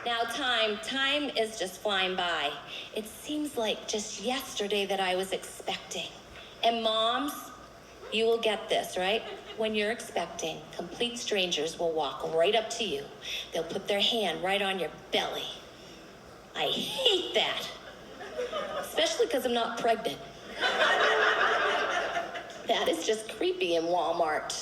Now time is just flying by. It seems like just yesterday that I was expecting. And moms, you will get this, right? When you're expecting, complete strangers will walk right up to you. They'll put their hand right on your belly. I hate that. Especially because I'm not pregnant. That is just creepy in Walmart.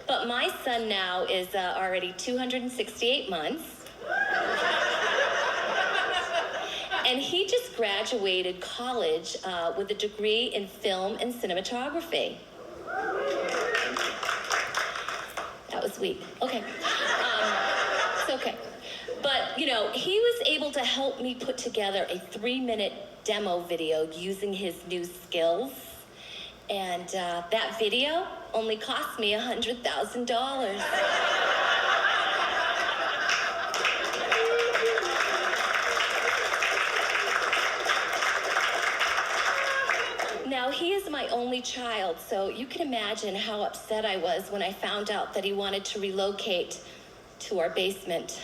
But my son now is already 268 months. And he just graduated college with a degree in film and cinematography. That was weak. Okay. It's okay. But, you know, he was able to help me put together a 3-minute demo video using his new skills. And that video only cost me $100,000. Now, he is my only child, so you can imagine how upset I was when I found out that he wanted to relocate to our basement.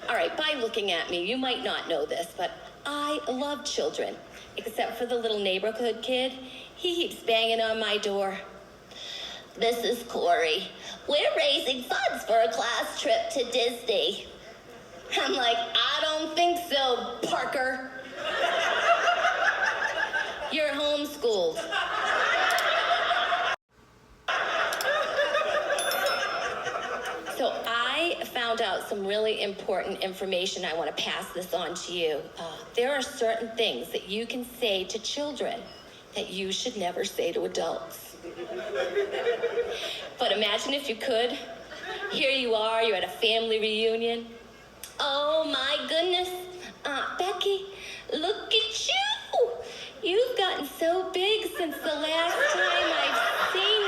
All right, by looking at me, you might not know this, but I love children, except for the little neighborhood kid. He keeps banging on my door. Mrs. Corey, we're raising funds for a class trip to Disney. I'm like, I don't think so, Parker. You're homeschooled. So I found out some really important information. I want to pass this on to you. There are certain things that you can say to children that you should never say to adults. But imagine if you could. Here you are, you're at a family reunion. Oh my goodness, Aunt Becky, look at you. You've gotten so big since the last time I've seen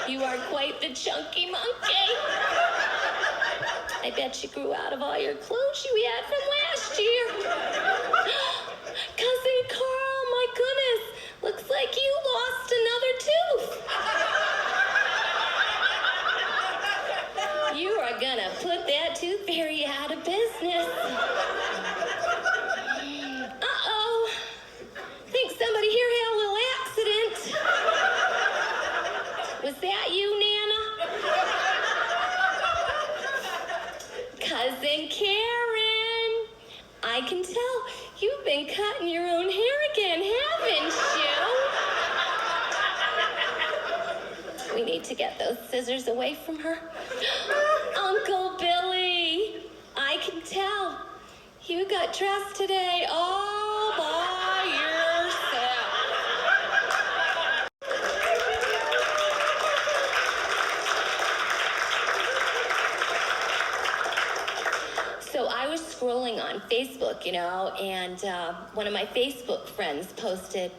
you. You are quite the chunky monkey. I bet you grew out of all your clothes you had from last year. Cousin Carl, my goodness, looks like you lost another tooth. You are gonna put that tooth fairy out of business. Uh-oh. Think somebody here had a little accident. Was that you, Nana? Cousin Karen, I can tell you've been cutting your own hair again, haven't you? We need to get those scissors away from her. Uncle Billy, I can tell you got dressed today all by yourself. So I was scrolling on Facebook, you know, and one of my Facebook friends posted,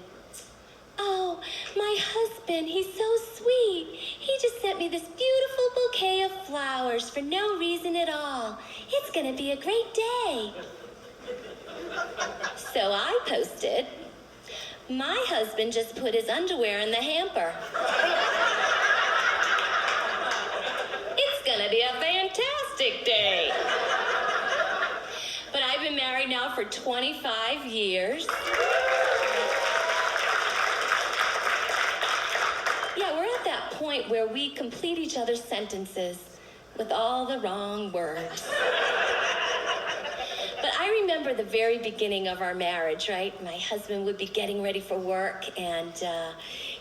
"Oh, my husband, he's so sweet. He just sent me this beautiful bouquet of flowers for no reason at all. It's gonna be a great day." So I posted, "My husband just put his underwear in the hamper. It's gonna be a fantastic day." But I've been married now for 25 years. Yeah, we're at that point where we complete each other's sentences with all the wrong words. But I remember the very beginning of our marriage, right? My husband would be getting ready for work, and,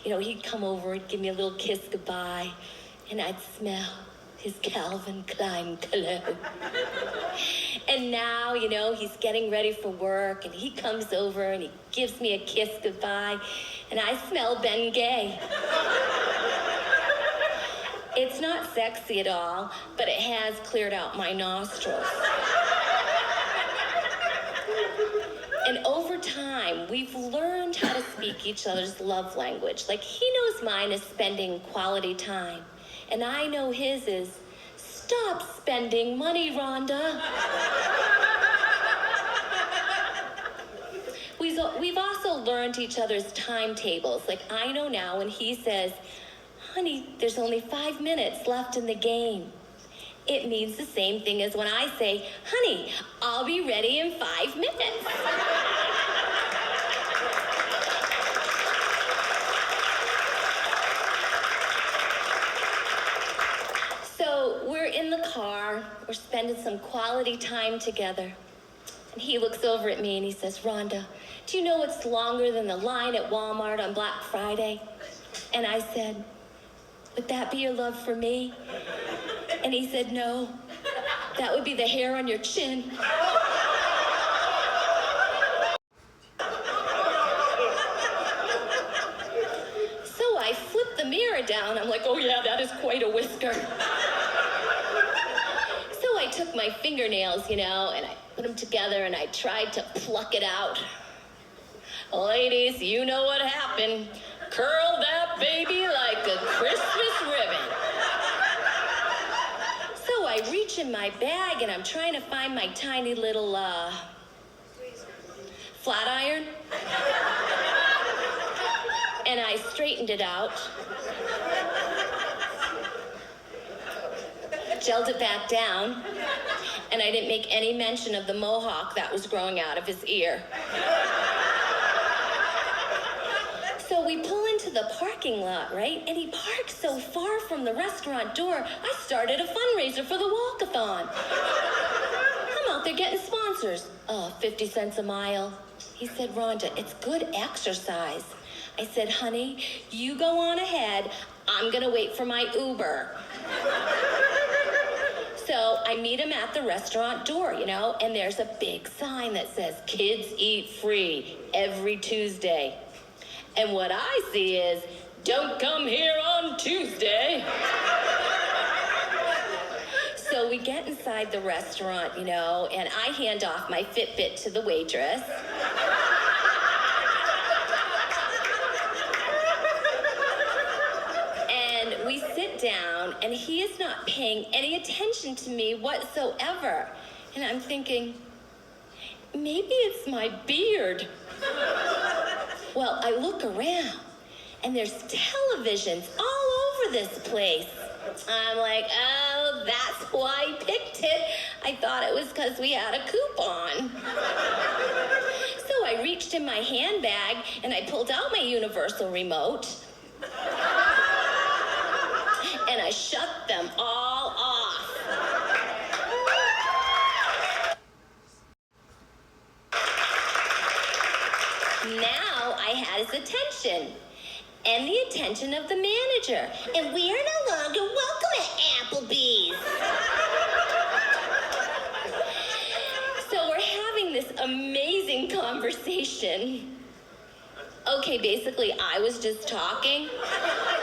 you know, he'd come over and give me a little kiss goodbye, and I'd smell his Calvin Klein cologne. And now, you know, he's getting ready for work, and he comes over and he gives me a kiss goodbye, and I smell Ben Gay. It's not sexy at all, but it has cleared out my nostrils. And over time, we've learned how to speak each other's love language. Like, he knows mine is spending quality time, and I know his is, "Stop spending money, Rhonda." We've also learned each other's timetables. Like, I know now when he says, honey, there's only 5 minutes left in the game. It means the same thing as when I say, honey, I'll be ready in 5 minutes. So we're in the car, we're spending some quality time together. And he looks over at me and he says, Rhonda, do you know what's longer than the line at Walmart on Black Friday? And I said, would that be your love for me? And he said, no, that would be the hair on your chin. So I flipped the mirror down. I'm like, oh yeah, that is quite a whisker. So I took my fingernails, and I put them together and I tried to pluck it out. Ladies, you know what happened. Curl that baby like a Christmas ribbon. So I reach in my bag and I'm trying to find my tiny little flat iron. And I straightened it out. Gelled it back down. And I didn't make any mention of the mohawk that was growing out of his ear. So we pull into the parking lot, right? And he parked so far from the restaurant door, I started a fundraiser for the walkathon. I'm out there getting sponsors. 50 cents a mile. He said, Rhonda, it's good exercise. I said, honey, you go on ahead. I'm gonna wait for my Uber. So I meet him at the restaurant door, and there's a big sign that says, kids eat free every Tuesday. And what I see is, don't come here on Tuesday. So we get inside the restaurant, and I hand off my Fitbit to the waitress. And we sit down, and he is not paying any attention to me whatsoever. And I'm thinking, maybe it's my beard. Well, I look around, and there's televisions all over this place. I'm like, oh, that's why I picked it. I thought it was because we had a coupon. So I reached in my handbag, and I pulled out my universal remote, and I shut them all off. Now I had his attention and the attention of the manager. And we are no longer welcome at Applebee's. So we're having this amazing conversation. Okay, basically I was just talking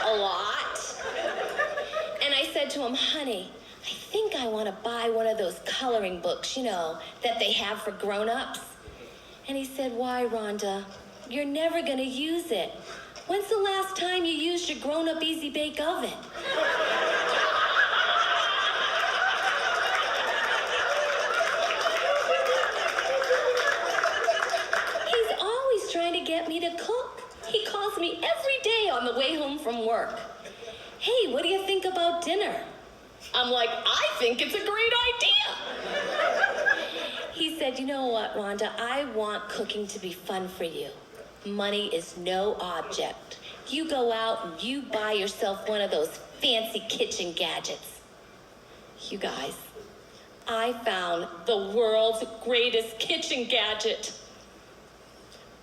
a lot. And I said to him, honey, I think I want to buy one of those coloring books, that they have for grown-ups. And he said, why, Rhonda? You're never going to use it. When's the last time you used your grown-up Easy Bake Oven? He's always trying to get me to cook. He calls me every day on the way home from work. Hey, what do you think about dinner? I'm like, I think it's a great idea. He said, you know what, Rhonda, I want cooking to be fun for you. Money is no object. You go out and you buy yourself one of those fancy kitchen gadgets. You guys, I found the world's greatest kitchen gadget.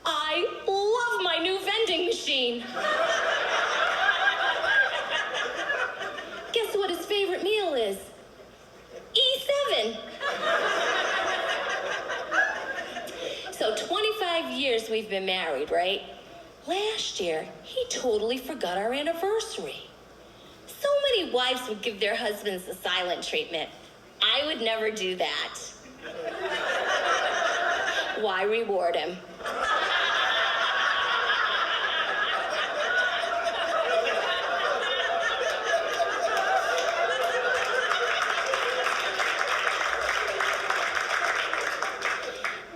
I love my new vending machine. Guess what his favorite meal is? E7. So 25 years we've been married, right? Last year, he totally forgot our anniversary. So many wives would give their husbands the silent treatment. I would never do that. Why reward him?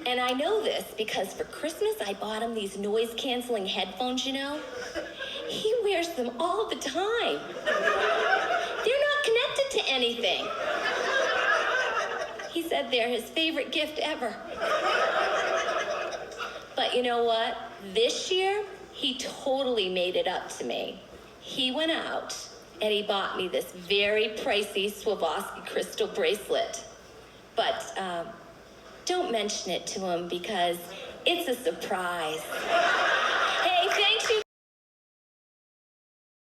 And I know this because for Christmas, I bought him these noise-canceling headphones, He wears them all the time. They're not connected to anything. He said they're his favorite gift ever. But you know what? This year, he totally made it up to me. He went out and he bought me this very pricey Swarovski crystal bracelet. But don't mention it to him because it's a surprise.